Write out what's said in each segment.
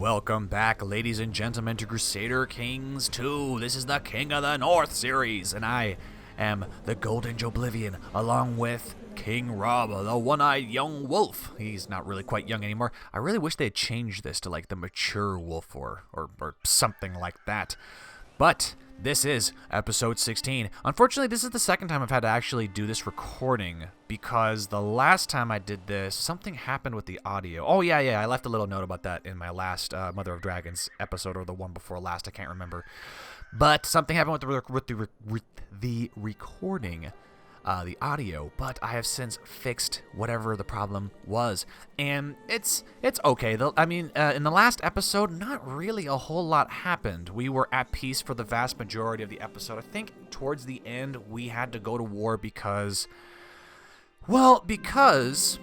Welcome back, ladies and gentlemen, to Crusader Kings 2. This is the King of the North series, and I am the Golden Joeblivion, along with King Robb, the one-eyed young wolf. He's not really quite young anymore. I really wish they had changed this to like the mature wolf or something like that. But this is episode 16. Unfortunately, this is the second time I've had to actually do this recording because the last time I did this, something happened with the audio. Oh, yeah, I left a little note about that in my last Mother of Dragons episode, or the one before last. I can't remember. But something happened with the recording, the audio, but I have since fixed whatever the problem was, and it's okay. In the last episode, not really a whole lot happened. We were at peace for the vast majority of the episode. I think towards the end we had to go to war because Myrcella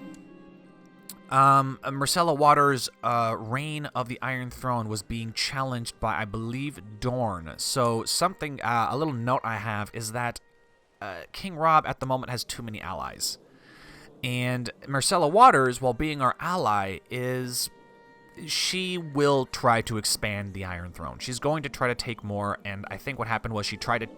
Waters' reign of the Iron Throne was being challenged by, I believe, Dorne. So something, a little note I have is that King Robb at the moment has too many allies. And Myrcella Waters, while being our ally, she will try to expand the Iron Throne. She's going to try to take more, and I think what happened was she tried to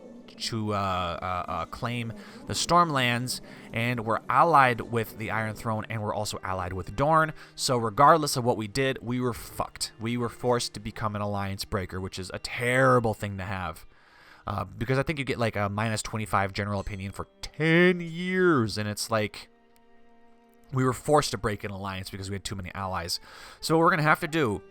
claim the Stormlands, and we're allied with the Iron Throne, and we're also allied with Dorne. So regardless of what we did, we were fucked. We were forced to become an alliance breaker, which is a terrible thing to have. Because I think you get like a -25 general opinion for 10 years, and it's like we were forced to break an alliance because we had too many allies. So what we're going to have to do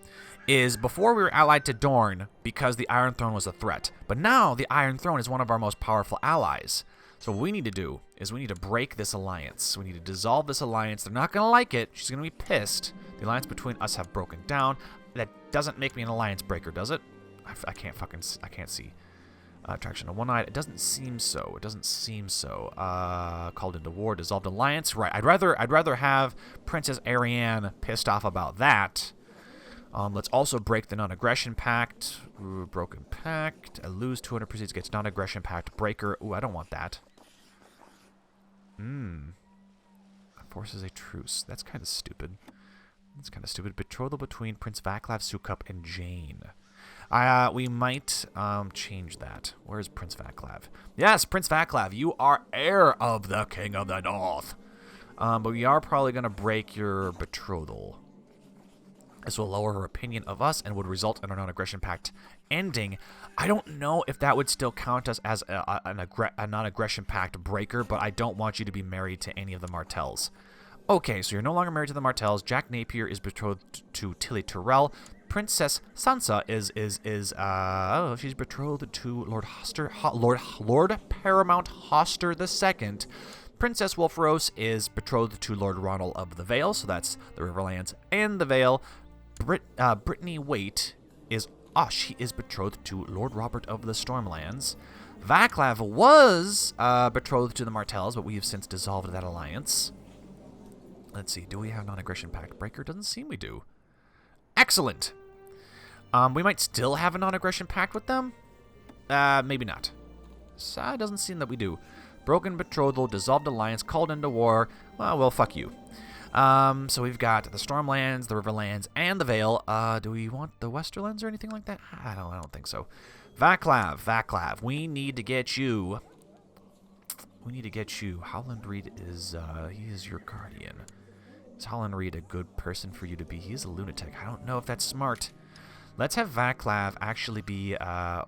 is, before we were allied to Dorne because the Iron Throne was a threat, but now the Iron Throne is one of our most powerful allies. So what we need to do is we need to break this alliance. We need to dissolve this alliance. They're not going to like it. She's going to be pissed. The alliance between us have broken down. That doesn't make me an alliance breaker, does it? I can't see. Attraction to one-eyed. It doesn't seem so. Called into war, dissolved alliance. Right. I'd rather have Princess Arianne pissed off about that. Let's also break the non-aggression pact. Ooh, broken pact. I lose 200 proceeds against non-aggression pact breaker. Ooh, I don't want that. Forces a truce. That's kind of stupid. Betrothal between Prince Vaclav Sukup and Jane. We might change that. Where's Prince Vaclav? Yes, Prince Vaclav, you are heir of the King of the North. But we are probably going to break your betrothal. This will lower her opinion of us and would result in our non-aggression pact ending. I don't know if that would still count us as a non-aggression pact breaker, but I don't want you to be married to any of the Martells. Okay, so you're no longer married to the Martells. Jack Napier is betrothed to Tilly Tyrell. Princess Sansa she's betrothed to Lord Paramount Hoster II. Princess Wolfrose is betrothed to Lord Ronald of the Vale, so that's the Riverlands and the Vale. Brittany Waite is betrothed to Lord Robert of the Stormlands. Vaclav was betrothed to the Martells, but we have since dissolved that alliance. Let's see, do we have non-aggression pact breaker? Doesn't seem we do. Excellent. We might still have a non-aggression pact with them. Maybe not. So it doesn't seem that we do. Broken betrothal, dissolved alliance, called into war. Well, fuck you. So we've got the Stormlands, the Riverlands, and the Vale. Do we want the Westerlands or anything like that? I don't think so. Vaclav, we need to get you. Howland Reed he is your guardian. Is Howland Reed a good person for you to be? He's a lunatic. I don't know if that's smart. Let's have Vaclav actually be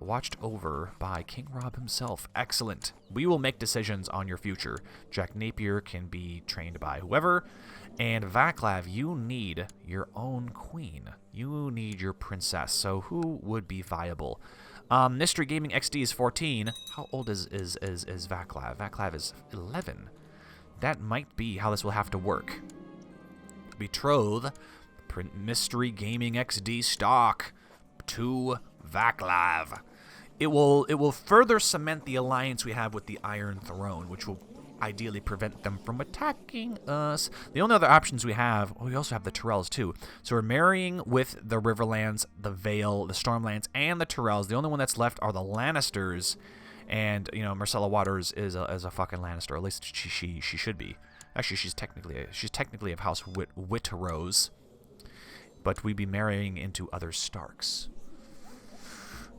watched over by King Robb himself. Excellent. We will make decisions on your future. Jack Napier can be trained by whoever. And Vaclav, you need your own queen. You need your princess. So who would be viable? Mystery Gaming XD is 14. How old is Vaclav? Vaclav is 11. That might be how this will have to work. Betroth Mystery Gaming XD stock to Vaclav. It will further cement the alliance we have with the Iron Throne, which will ideally prevent them from attacking us. The only other options we have, we also have the Tyrells too. So we're marrying with the Riverlands, the Vale, the Stormlands, and the Tyrells. The only one that's left are the Lannisters, and Myrcella Waters is a fucking Lannister. At least she should be. Actually, she's technically of House Witterose. but we'd be marrying into other Starks.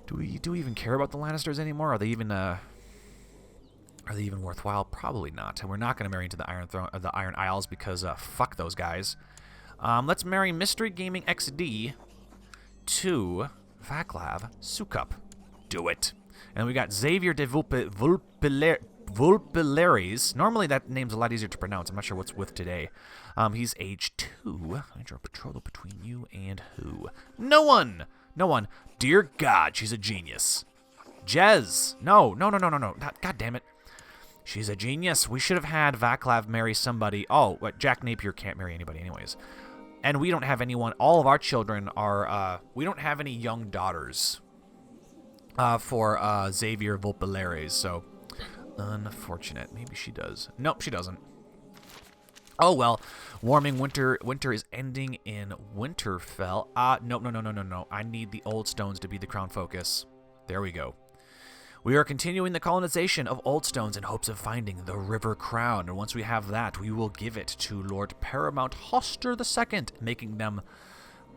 Do we even care about the Lannisters anymore? Are they even worthwhile? Probably not. And we're not going to marry into the Iron Throne, the Iron Isles, because fuck those guys. Let's marry Mystery Gaming XD to Vaclav Sukup. Do it. And we got Xavier de Vulpilares. Normally that name's a lot easier to pronounce. I'm not sure what's with today. He's age 2. I draw a betrothal between you and who? No one! No one. Dear God, she's a genius. Jez. No. God damn it. She's a genius. We should have had Vaclav marry somebody. Oh, what? Jack Napier can't marry anybody anyways. And we don't have anyone. All of our children are, we don't have any young daughters for Xavier Vulpilares, so unfortunate. Maybe she does. Nope, she doesn't. Oh, well. Warming winter. Winter is ending in Winterfell. No. I need the Old Stones to be the crown focus. There we go. We are continuing the colonization of Old Stones in hopes of finding the River Crown. And once we have that, we will give it to Lord Paramount Hoster II, making them,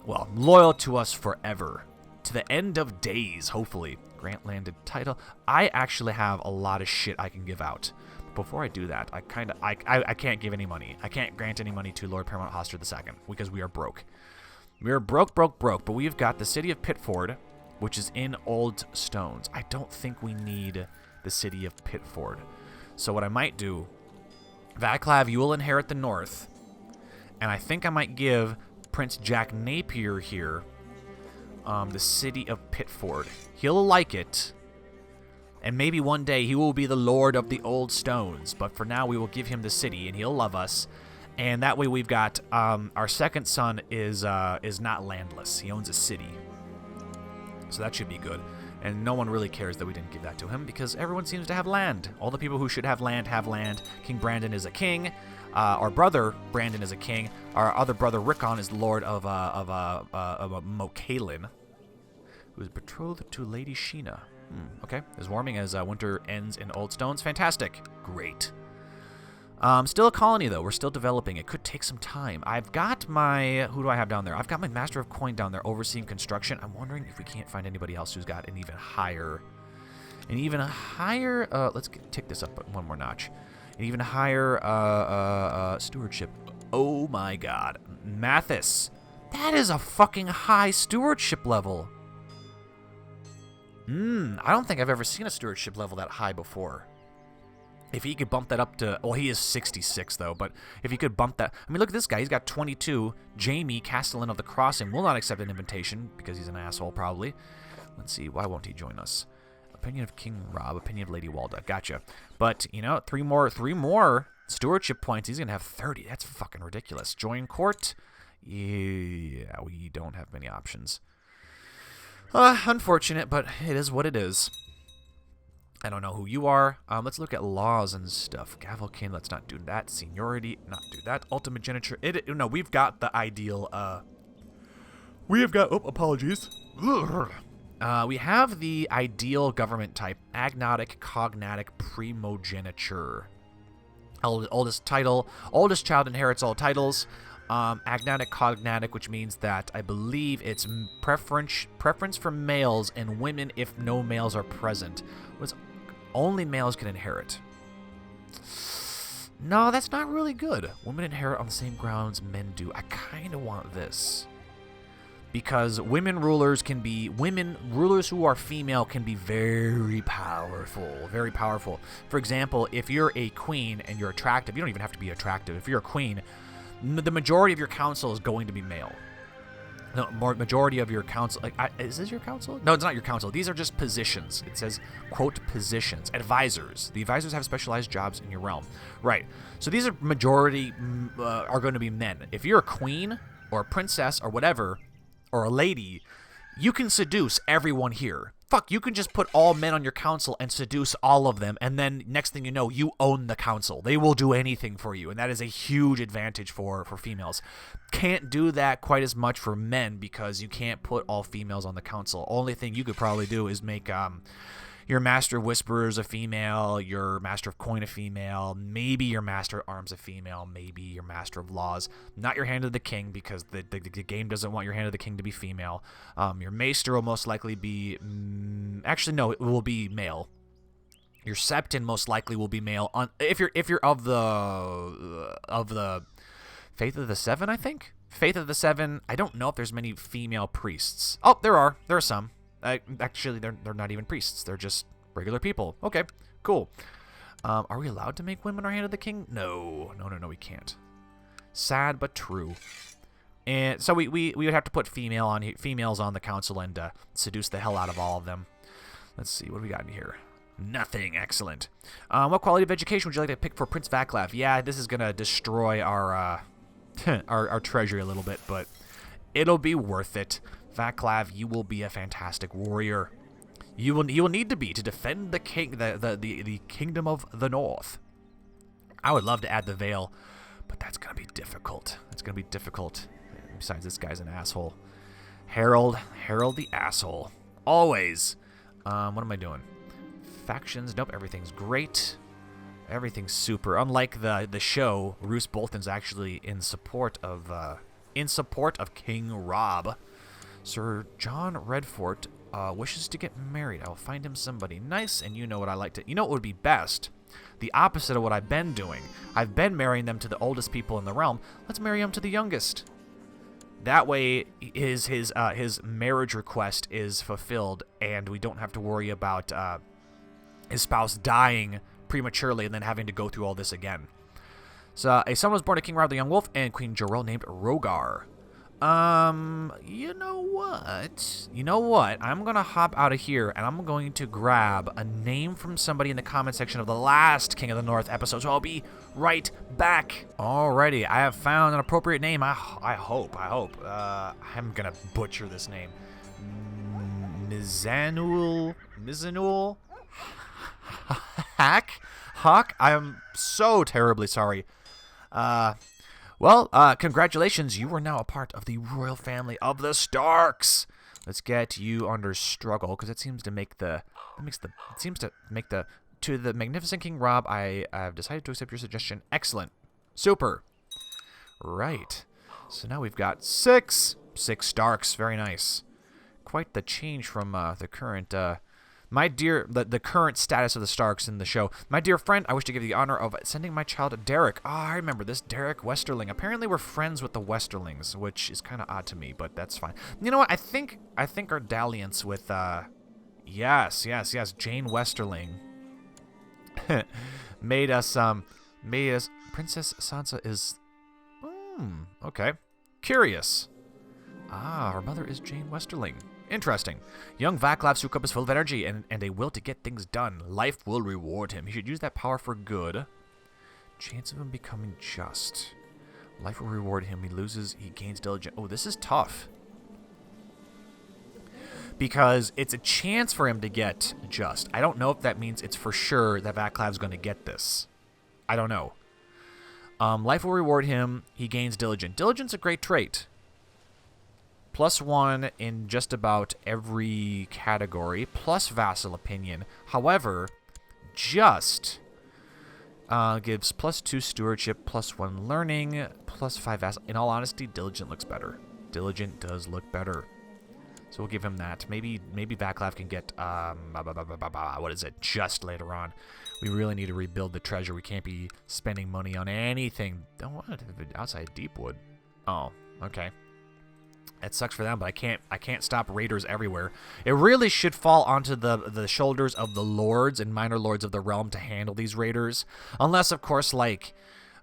well, loyal to us forever. To the end of days, hopefully. Grant landed title. I actually have a lot of shit I can give out. Before I do that, I can't give any money. I can't grant any money to Lord Paramount Hoster II because we are broke. We are broke, but we've got the city of Pitford, which is in Old Stones. I don't think we need the city of Pitford. So what I might do, Vaclav, you will inherit the north, and I think I might give Prince Jack Napier here the city of Pitford. He'll like it. And maybe one day he will be the Lord of the Old Stones. But for now, we will give him the city, and he'll love us. And that way we've got, our second son is not landless. He owns a city. So that should be good. And no one really cares that we didn't give that to him, because everyone seems to have land. All the people who should have land have land. King Brandon is a king. Our brother Brandon is a king. Our other brother Rickon is the Lord of Mokalin, who is betrothed to Lady Sheena. Okay, is warming as winter ends in Old Stones. Fantastic. Great. Still a colony, though. We're still developing. It could take some time. I've got my... Who do I have down there? I've got my Master of Coin down there overseeing construction. I'm wondering if we can't find anybody else who's got an even higher... let's tick this up one more notch. An even higher stewardship. Oh, my God. Mathis. That is a fucking high stewardship level. I don't think I've ever seen a stewardship level that high before. If he could bump that up to... Well, he is 66, though, but if he could bump that... I mean, look at this guy. He's got 22. Jamie, Castellan of the Crossing, will not accept an invitation because he's an asshole, probably. Let's see. Why won't he join us? Opinion of King Robb. Opinion of Lady Walda. Gotcha. But, you know, three more stewardship points. He's going to have 30. That's fucking ridiculous. Join court? Yeah, we don't have many options. Unfortunate, but it is what it is. I don't know who you are. Let's look at laws and stuff. Gavelkin, let's not do that. Seniority, not do that. Ultimate geniture. No, we've got the ideal, we have got, apologies. We have the ideal government type. Agnotic, cognatic, primogeniture. Oldest title. Oldest child inherits all titles. Agnatic, cognatic, which means that I believe it's preference for males and women if no males are present. Only males can inherit. No, that's not really good. Women inherit on the same grounds men do. I kind of want this. Because rulers who are female can be very powerful. Very powerful. For example, if you're a queen and you're attractive, you don't even have to be attractive. If you're a queen, the majority of your council is going to be male. No, majority of your council. Is this your council? No, it's not your council. These are just positions. It says, quote, positions. Advisors. The advisors have specialized jobs in your realm. Right. So these are majority are going to be men. If you're a queen or a princess or whatever, or a lady, you can seduce everyone here. Fuck, you can just put all men on your council and seduce all of them, and then next thing you know, you own the council. They will do anything for you, and that is a huge advantage for females. Can't do that quite as much for men because you can't put all females on the council. Only thing you could probably do is make your Master of Whisperers a female, your Master of Coin a female, maybe your Master of Arms a female, maybe your Master of Laws. Not your Hand of the King, because the game doesn't want your Hand of the King to be female. Your Maester will most likely be... actually, no, it will be male. Your Septon most likely will be male. If you're of the Faith of the Seven, I think? Faith of the Seven, I don't know if there's many female priests. Oh, there are. There are some. Actually, they're not even priests. They're just regular people. Okay, cool. Are we allowed to make women our Hand of the King? No, we can't. Sad but true. And so we would have to put females on the council and seduce the hell out of all of them. Let's see, what do we got in here? Nothing. Excellent. What quality of education would you like to pick for Prince Vaclav? Yeah, this is gonna destroy our our treasury a little bit, but it'll be worth it. Vaclav, you will be a fantastic warrior. You will need to be to defend the kingdom of the North. I would love to add the Vale, but that's gonna be difficult. It's gonna be difficult. Besides, this guy's an asshole. Harold the asshole. Always. What am I doing? Factions. Nope. Everything's great. Everything's super. Unlike the show, Roose Bolton's actually in support of King Robb. Sir John Redfort wishes to get married. I will find him somebody nice, and you know what I like to... You know what would be best? The opposite of what I've been doing. I've been marrying them to the oldest people in the realm. Let's marry him to the youngest. That way, his marriage request is fulfilled, and we don't have to worry about his spouse dying prematurely and then having to go through all this again. So, a son was born to King Robb the Young Wolf and Queen Jorel named Rogar. You know what? I'm going to hop out of here, and I'm going to grab a name from somebody in the comment section of the last King of the North episode, so I'll be right back. Alrighty, I have found an appropriate name. I hope. I'm going to butcher this name. Mizanul? Hawk? I am so terribly sorry. Well, congratulations. You are now a part of the royal family of the Starks. Let's get you under struggle, because it seems to make the to the magnificent King Robb. I have decided to accept your suggestion. Excellent. Super. Right. So now we've got six Starks. Very nice. Quite the change from the current the current status of the Starks in the show. My dear friend, I wish to give you the honor of sending my child Derek. Oh, I remember this Derek Westerling. Apparently we're friends with the Westerlings, which is kind of odd to me, but that's fine. You know what? I think our dalliance with yes, Jane Westerling made us Princess Sansa is okay. Curious. Ah, her mother is Jane Westerling. Interesting. Young Vaclav Sukup is full of energy and a will to get things done. Life will reward him. He should use that power for good. Chance of him becoming just. Life will reward him. He loses, he gains diligence. Oh, this is tough. Because it's a chance for him to get just. I don't know if that means it's for sure that Vaclav's going to get this. I don't know. Life will reward him. He gains diligence. Diligence is a great trait. +1 in just about every category, plus vassal opinion. However, just gives +2 stewardship, +1 learning, +5 vassal. In all honesty, diligent looks better. Diligent does look better. So we'll give him that. Maybe Vaclav can get, what is it, just later on. We really need to rebuild the treasure. We can't be spending money on anything. Don't want it outside Deepwood. Oh, okay. It sucks for them, but I can't stop raiders everywhere. It really should fall onto the shoulders of the lords and minor lords of the realm to handle these raiders. Unless, of course, like,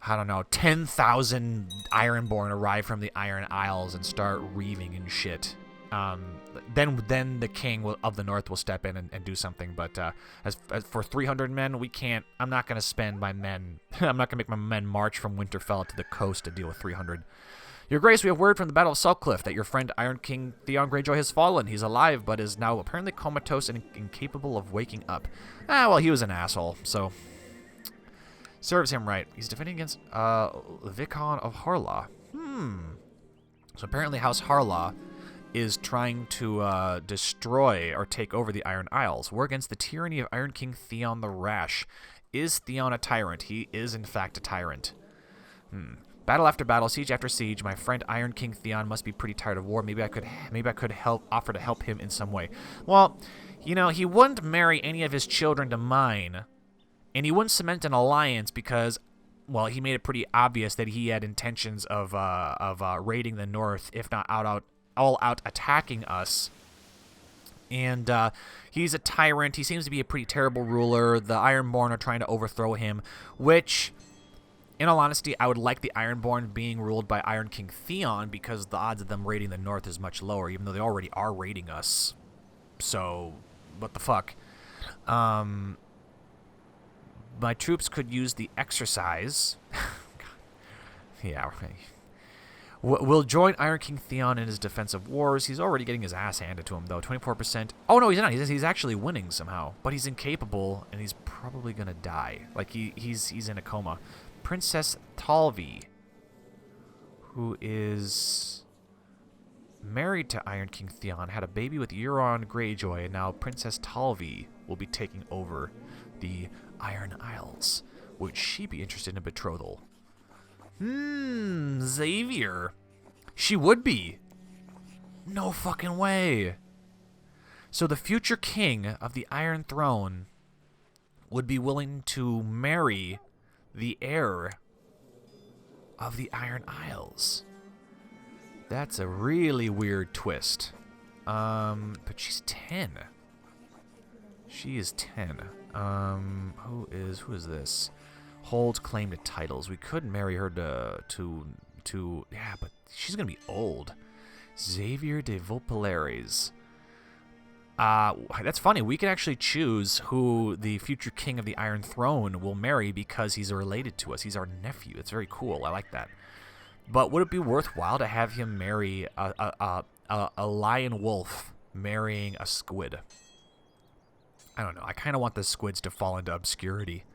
I don't know, 10,000 Ironborn arrive from the Iron Isles and start reaving and shit. Then the king of the north will step in and do something. But as for 300 men, we can't. I'm not going to spend my men. I'm not going to make my men march from Winterfell to the coast to deal with 300. Your Grace, we have word from the Battle of Saltcliffe that your friend Iron King Theon Greyjoy has fallen. He's alive, but is now apparently comatose and incapable of waking up. Ah, well, he was an asshole, so serves him right. He's defending against Vicon of Harlaw. So apparently House Harlaw is trying to destroy or take over the Iron Isles. We're against the tyranny of Iron King Theon the Rash. Is Theon a tyrant? He is, in fact, a tyrant. Battle after battle, siege after siege. My friend Iron King Theon must be pretty tired of war. Maybe I could offer to help him in some way. Well, you know, he wouldn't marry any of his children to mine, and he wouldn't cement an alliance because, well, he made it pretty obvious that he had intentions of raiding the North, if not all out attacking us. And he's a tyrant. He seems to be a pretty terrible ruler. The Ironborn are trying to overthrow him, which, in all honesty, I would like the Ironborn being ruled by Iron King Theon because the odds of them raiding the North is much lower, even though they already are raiding us. So, what the fuck? My troops could use the exercise. Yeah, right. Will join Iron King Theon in his defensive wars. He's already getting his ass handed to him, though. 24%. Oh, no, he's not. He's actually winning somehow. But he's incapable, and he's probably going to die. Like, he's in a coma. Princess Talvi, who is married to Iron King Theon, had a baby with Euron Greyjoy, and now Princess Talvi will be taking over the Iron Isles. Would she be interested in a betrothal? Xavier. She would be. No fucking way. So the future king of the Iron Throne would be willing to marry the heir of the Iron Isles. That's a really weird twist. But she's 10. She is 10. Who is this? Holds claim to titles. We could marry her to yeah, but she's gonna be old. Xavier de Vaupellares. That's funny. We can actually choose who the future king of the Iron Throne will marry because he's related to us. He's our nephew. It's very cool. I like that. But would it be worthwhile to have him marry a lion wolf marrying a squid? I don't know. I kind of want the squids to fall into obscurity.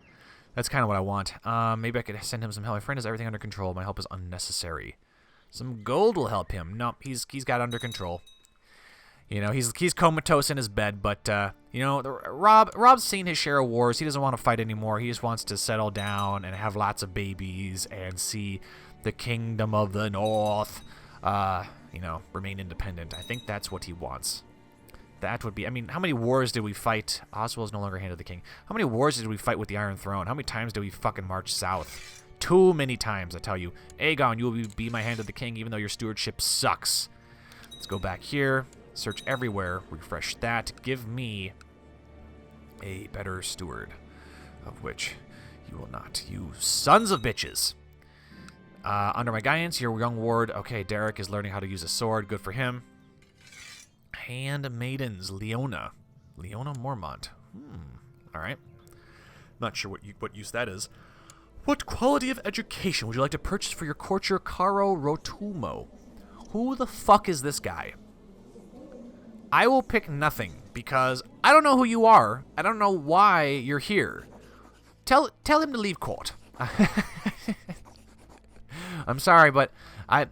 That's kind of what I want. Maybe I could send him some help. My friend has everything under control. My help is unnecessary. Some gold will help him. Nope, he's got under control. You know, he's comatose in his bed, but you know, Robb's seen his share of wars. He doesn't want to fight anymore. He just wants to settle down and have lots of babies and see the kingdom of the North, you know, remain independent. I think that's what he wants. That would be, I mean, how many wars did we fight? Oswald is no longer hand of the king. How many wars did we fight with the Iron Throne? How many times did we fucking march south? Too many times, I tell you. Aegon, you will be my hand of the king, even though your stewardship sucks. Let's go back here. Search everywhere. Refresh that. Give me a better steward, of which you will not. You sons of bitches. Under my guidance, your young ward. Okay, Derek is learning how to use a sword. Good for him. Handmaidens, Leona Mormont. All right. Not sure what use that is. What quality of education would you like to purchase for your courtier Caro Rotumo? Who the fuck is this guy? I will pick nothing because I don't know who you are. I don't know why you're here. Tell him to leave court. I'm sorry, but I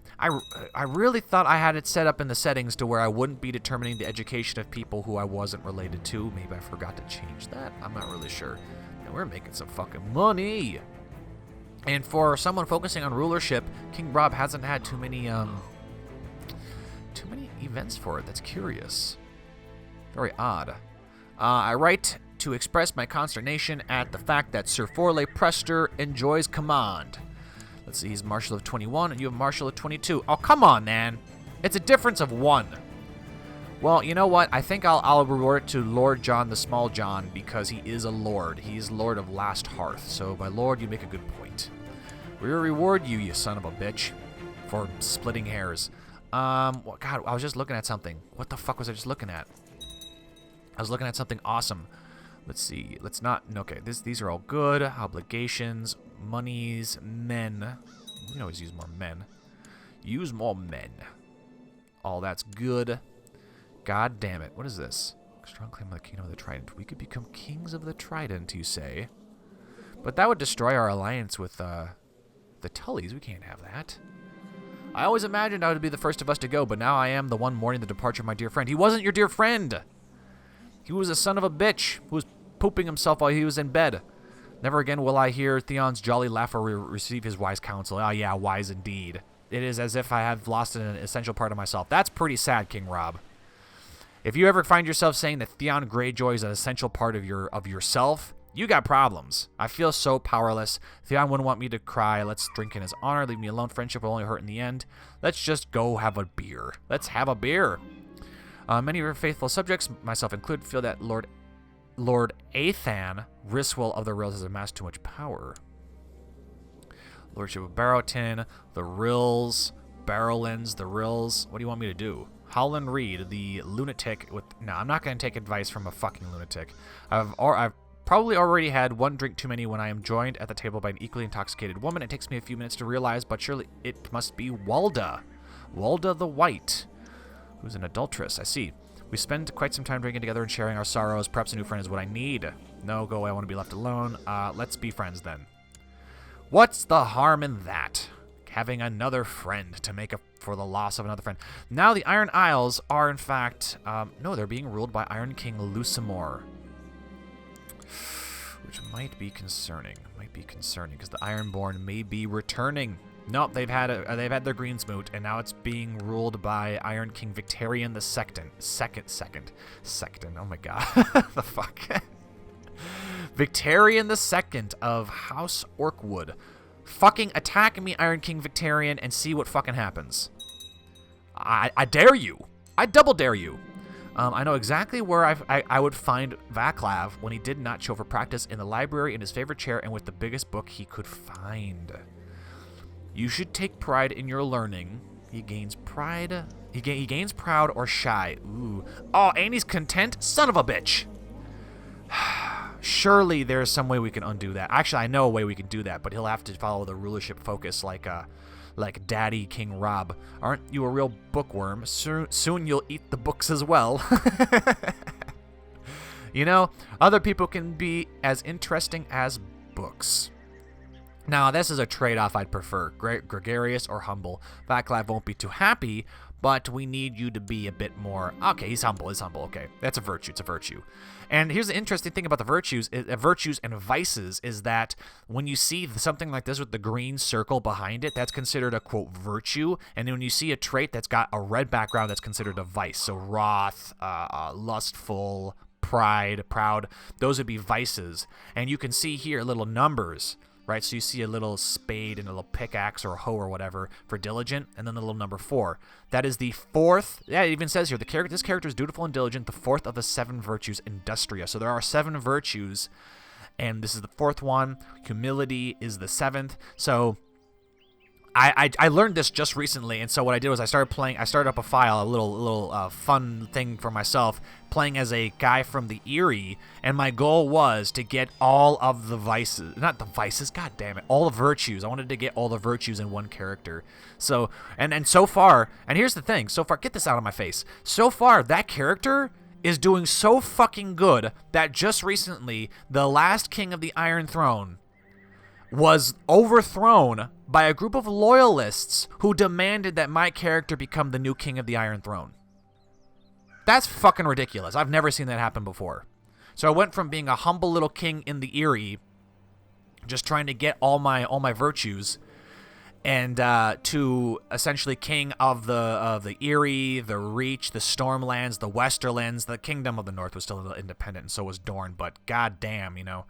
really thought I had it set up in the settings to where I wouldn't be determining the education of people who I wasn't related to. Maybe I forgot to change that. I'm not really sure. And we're making some fucking money. And for someone focusing on rulership, King Robb hasn't had too many events for it. That's curious. Very odd. I write to express my consternation at the fact that Sir Forley Prester enjoys command. Let's see, he's Marshal of 21, and you have Marshal of 22. Oh, come on, man. It's a difference of 1. Well, you know what? I think I'll reward it to Lord John the Small John because he is a lord. He's Lord of Last Hearth. So, by Lord, you make a good point. We will reward you, you son of a bitch, for splitting hairs. Well, God, I was just looking at something. What the fuck was I just looking at? I was looking at something awesome. Let's see. Let's not... Okay, these are all good. Obligations, monies, men. We can always use more men. Use more men. All that's good. God damn it. What is this? Strong claim of the kingdom of the Trident. We could become kings of the Trident, you say. But that would destroy our alliance with the Tullys. We can't have that. I always imagined I would be the first of us to go, but now I am the one mourning the departure of my dear friend. He wasn't your dear friend. He was a son of a bitch who was pooping himself while he was in bed. Never again will I hear Theon's jolly laugh or receive his wise counsel. Ah, yeah, wise indeed. It is as if I have lost an essential part of myself. That's pretty sad, King Robb. If you ever find yourself saying that Theon Greyjoy is an essential part of yourself, you got problems. I feel so powerless. Theon wouldn't want me to cry. Let's drink in his honor. Leave me alone. Friendship will only hurt in the end. Let's just go have a beer. Let's have a beer. Many of your faithful subjects, myself included, feel that Lord Athan, Riswell of the Rills, has amassed too much power. Lordship of Barrowton, the Rills, Barrowlands, the Rills. What do you want me to do? Howland Reed, the lunatic with... No, I'm not going to take advice from a fucking lunatic. I've probably already had one drink too many when I am joined at the table by an equally intoxicated woman. It takes me a few minutes to realize, but surely it must be Walda. Walda the White, who's an adulteress. I see. We spend quite some time drinking together and sharing our sorrows. Perhaps a new friend is what I need. No, go away. I want to be left alone. Let's be friends then. What's the harm in that? Having another friend to make up for the loss of another friend. Now the Iron Isles are, in fact, no, they're being ruled by Iron King Lusamore, which might be concerning. Might be concerning because the Ironborn may be returning. Nope, they've had their Greensmoot, and now it's being ruled by Iron King Victarion the Second. Second. Oh my god, the fuck. Victarion the Second of House Orkwood. Fucking attack me, Iron King Victarion, and see what fucking happens. I dare you. I double dare you. I know exactly where I would find Vaclav when he did not show for practice, in the library, in his favorite chair, and with the biggest book he could find. You should take pride in your learning. He gains pride. He gains proud or shy. Ooh. Oh, and he's content? Son of a bitch. Surely there's some way we can undo that. Actually, I know a way we can do that, but he'll have to follow the rulership focus like Daddy King Robb. Aren't you a real bookworm? Soon you'll eat the books as well. You know, other people can be as interesting as books. Now, this is a trade-off I'd prefer. Gregarious or humble. Vaclav won't be too happy, but we need you to be a bit more... Okay, he's humble. Okay, that's a virtue. It's a virtue. And here's the interesting thing about the virtues and vices is that when you see something like this with the green circle behind it, that's considered a, quote, virtue. And then when you see a trait that's got a red background, that's considered a vice. So wrath, lustful, pride, proud, those would be vices. And you can see here little numbers, right? So you see a little spade and a little pickaxe or a hoe or whatever for diligent, and then the little number 4. That is the 4th. Yeah, it even says here, this character is dutiful and diligent, the 4th of the 7 virtues, Industria. So there are 7 virtues, and this is the 4th one. Humility is the 7th. So I learned this just recently, and so what I did was I started up a file, a little fun thing for myself, playing as a guy from the Eyrie, and my goal was to get all of the vices, not the vices, god damn it, all the virtues. I wanted to get all the virtues in one character. So, and so far, and here's the thing, so far, get this out of my face, so far, that character is doing so fucking good that just recently, the last king of the Iron Throne was overthrown by a group of loyalists who demanded that my character become the new king of the Iron Throne. That's fucking ridiculous. I've never seen that happen before. So I went from being a humble little king in the Eyrie, just trying to get all my virtues, and to essentially king of the Eyrie, the Reach, the Stormlands, the Westerlands. The Kingdom of the North was still a little independent, and so was Dorne. But goddamn, you know,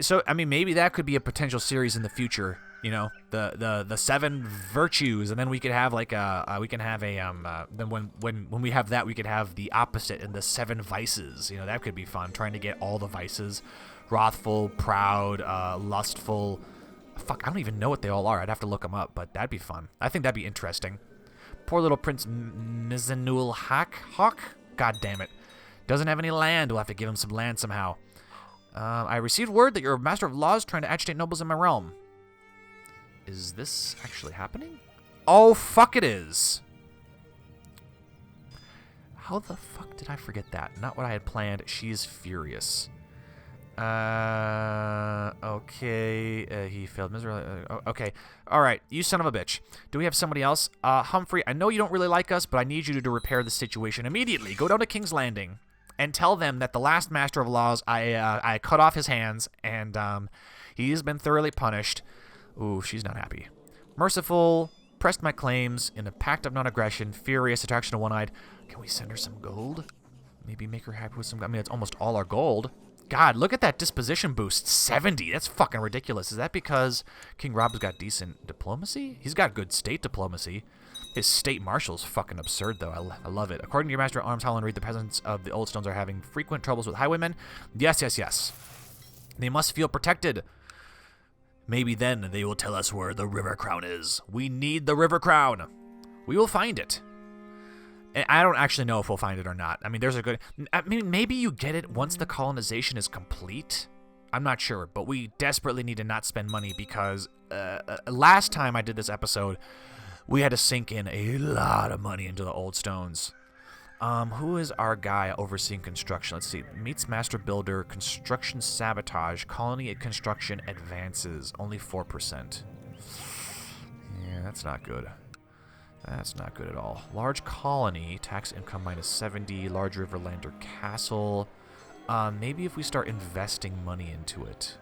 so I mean, maybe that could be a potential series in the future. You know, the 7 virtues, and then we could have like then when we have that, we could have the opposite in the 7 vices. You know, that could be fun. Trying to get all the vices: wrathful, proud, lustful. Fuck, I don't even know what they all are. I'd have to look them up, but that'd be fun. I think that'd be interesting. Poor little Prince Mizanul Hawk. God damn it, doesn't have any land. We'll have to give him some land somehow. I received word that you're a master of laws trying to agitate nobles in my realm. Is this actually happening? Oh, fuck it is. How the fuck did I forget that? Not what I had planned. She is furious. Okay. He failed miserably. Okay. All right. You son of a bitch. Do we have somebody else? Humphrey, I know you don't really like us, but I need you to repair the situation immediately. Go down to King's Landing and tell them that the last Master of Laws, I cut off his hands, and he's been thoroughly punished. Ooh, she's not happy. Merciful, pressed my claims in a pact of non-aggression, furious, attraction to one-eyed. Can we send her some gold? Maybe make her happy with some... I mean, it's almost all our gold. God, look at that disposition boost. 70. That's fucking ridiculous. Is that because King Robb's got decent diplomacy? He's got good state diplomacy. His state marshal's fucking absurd, though. I love it. According to your Master at Arms, Howland Reed, the peasants of the Old Stones are having frequent troubles with highwaymen. Yes, yes, yes. They must feel protected. Maybe then they will tell us where the River Crown is. We need the River Crown. We will find it. I don't actually know if we'll find it or not. I mean, there's a good... I mean, maybe you get it once the colonization is complete. I'm not sure, but we desperately need to not spend money because last time I did this episode, we had to sink in a lot of money into the Old Stones. Who is our guy overseeing construction? Let's see. Meets Master Builder, Construction Sabotage, Colony Construction Advances, only 4%. Yeah, that's not good. That's not good at all. Large Colony, Tax Income minus 70, Large Riverlander Castle. Maybe if we start investing money into it.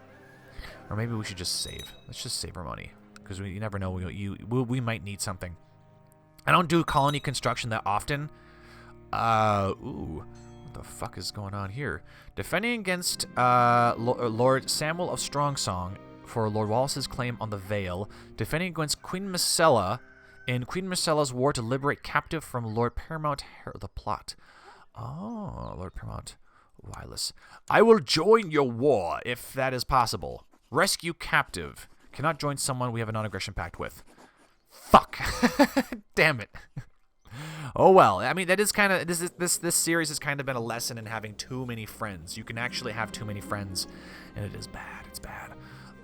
Or maybe we should just save. Let's just save our money. Because you never know, we might need something. I don't do colony construction that often. Ooh, what the fuck is going on here? Defending against Lord Samuel of Strongsong for Lord Wallace's claim on the Vale. Defending against Queen Micella in Queen Micella's war to liberate captive from Lord Paramount the plot. Oh, Lord Paramount Wireless. I will join your war if that is possible. Rescue captive. Cannot join someone we have a non-aggression pact with. Fuck. Damn it. Oh well. I mean, that is kind of this series has kind of been a lesson in having too many friends. You can actually have too many friends, and it is bad. It's bad.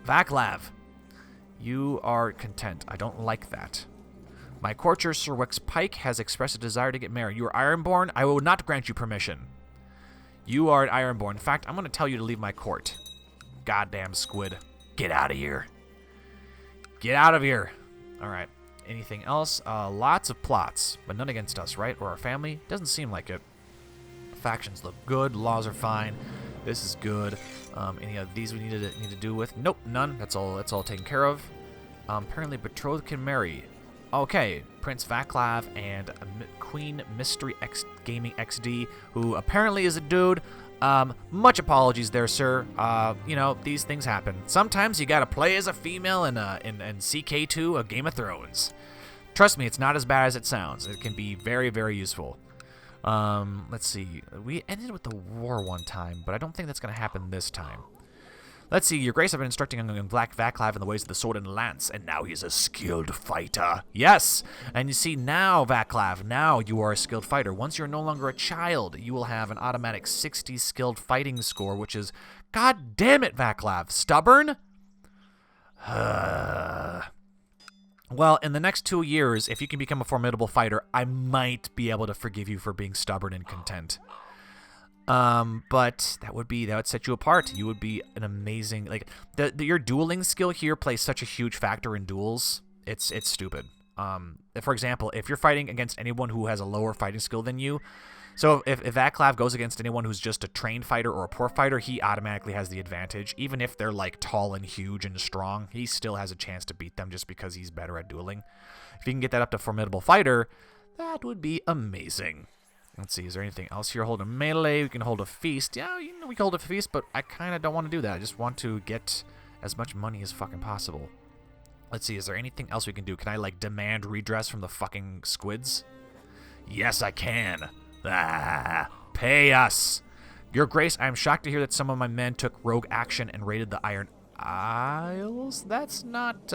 Vaclav, you are content. I don't like that. My courtier Sir Wex Pike has expressed a desire to get married. You are Ironborn. I will not grant you permission. You are an Ironborn. In fact, I'm going to tell you to leave my court. Goddamn squid. Get out of here. Get out of here. All right. Anything else? Lots of plots, but none against us, right? Or our family? Doesn't seem like it. Factions look good. Laws are fine. This is good. Any of these we need to do with? Nope, none. That's all taken care of. Apparently, betrothed can marry. Okay, Prince Vaclav and Queen Mystery X Gaming XD, who apparently is a dude. Much apologies there, sir. You know, these things happen. Sometimes you gotta play as a female in CK2, a Game of Thrones. Trust me, it's not as bad as it sounds. It can be very, very useful. Let's see. We ended with the war one time, but I don't think that's gonna happen this time. Let's see, Your Grace, I've been instructing young Black Vaclav in the ways of the sword and lance, and now he is a skilled fighter. Yes! And you see, now, Vaclav, now you are a skilled fighter. Once you're no longer a child, you will have an automatic 60 skilled fighting score, which is, god damn it, Vaclav, stubborn? Well, in the next 2 years, if you can become a formidable fighter, I might be able to forgive you for being stubborn and content. But that would set you apart. You would be an amazing, like, your dueling skill here plays such a huge factor in duels. It's stupid. For example, if you're fighting against anyone who has a lower fighting skill than you, so if Vaclav goes against anyone who's just a trained fighter or a poor fighter, he automatically has the advantage. Even if they're, like, tall and huge and strong, he still has a chance to beat them just because he's better at dueling. If you can get that up to formidable fighter, that would be amazing. Let's see, is there anything else here? Hold a melee, we can hold a feast. Yeah, you know, we can hold a feast, but I kind of don't want to do that. I just want to get as much money as fucking possible. Let's see, is there anything else we can do? Can I, like, demand redress from the fucking squids? Yes, I can. Pay us. Your Grace, I am shocked to hear that some of my men took rogue action and raided the Iron Isles. That's not,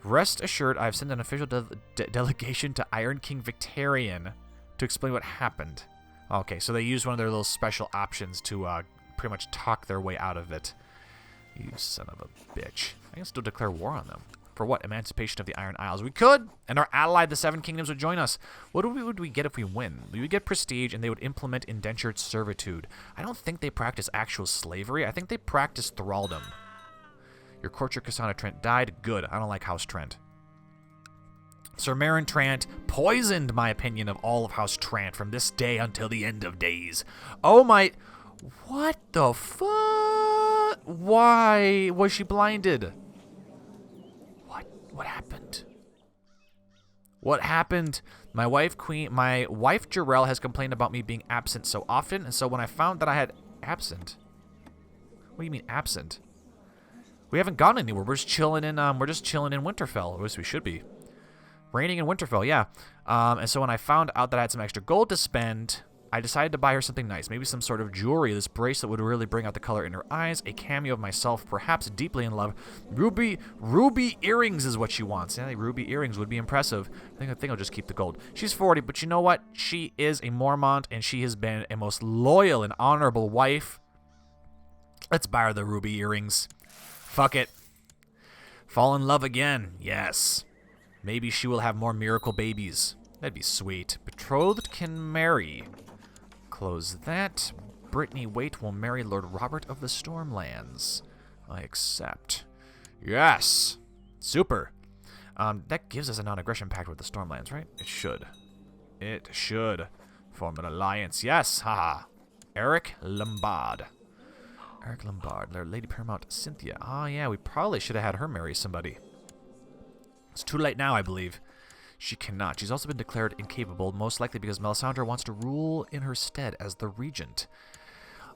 Rest assured, I've sent an official delegation to Iron King Victorian to explain what happened. Okay, so they used one of their little special options to pretty much talk their way out of it. You son of a bitch. I can still declare war on them. For what? Emancipation of the Iron Isles. We could, and our ally, the Seven Kingdoms, would join us. What would we get if we win? We would get prestige, and they would implement indentured servitude. I don't think they practice actual slavery. I think they practice thraldom. Your courtier, Cassandra Trent, died. Good. I don't like House Trent. Sir Meryn Trant poisoned my opinion of all of House Trant from this day until the end of days. Oh my... What the fuck? Why was she blinded? What happened? What happened? My wife Jarrell has complained about me being absent so often, and so when I found that I had absent. What do you mean absent? We haven't gone anywhere. We're just chilling in Winterfell. At least we should be. Reigning in Winterfell, yeah. And so when I found out that I had some extra gold to spend, I decided to buy her something nice. Maybe some sort of jewelry. This bracelet would really bring out the color in her eyes. A cameo of myself, perhaps deeply in love. Ruby earrings is what she wants. Yeah, ruby earrings would be impressive. I think I'll just keep the gold. She's 40, but you know what? She is a Mormont, and she has been a most loyal and honorable wife. Let's buy her the ruby earrings. Fuck it. Fall in love again. Yes. Maybe she will have more miracle babies. That'd be sweet. Betrothed can marry. Close that. Brittany Waite will marry Lord Robert of the Stormlands. I accept. Yes! Super. That gives us a non-aggression pact with the Stormlands, right? It should. It should. Form an alliance. Yes! Haha. Eric Lombard. Eric Lombard. Lady Paramount Cynthia. Oh, yeah. We probably should have had her marry somebody. It's too late now, I believe. She cannot. She's also been declared incapable, most likely because Melisandre wants to rule in her stead as the regent.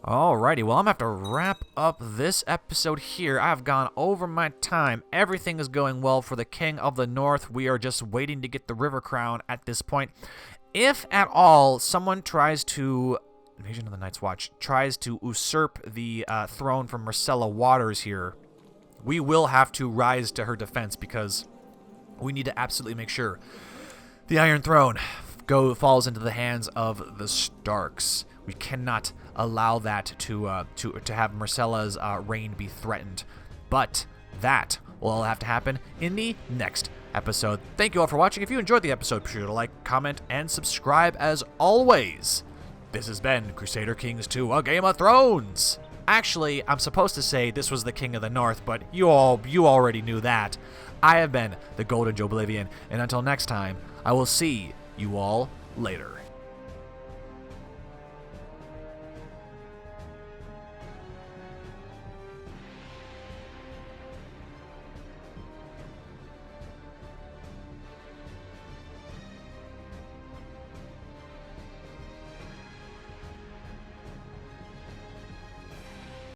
Alrighty, well, I'm going to have to wrap up this episode here. I've gone over my time. Everything is going well for the King of the North. We are just waiting to get the River Crown at this point. If at all someone tries to... Invasion of the Night's Watch tries to usurp the throne from Myrcella Waters here, we will have to rise to her defense because... we need to absolutely make sure the Iron Throne falls into the hands of the Starks. We cannot allow that to have Myrcella's reign be threatened. But that will all have to happen in the next episode. Thank you all for watching. If you enjoyed the episode, be sure to like, comment, and subscribe as always. This has been Crusader Kings 2, A Game of Thrones. Actually, I'm supposed to say this was the King of the North, but you already knew that. I have been the Golden Joeblivion, and until next time, I will see you all later.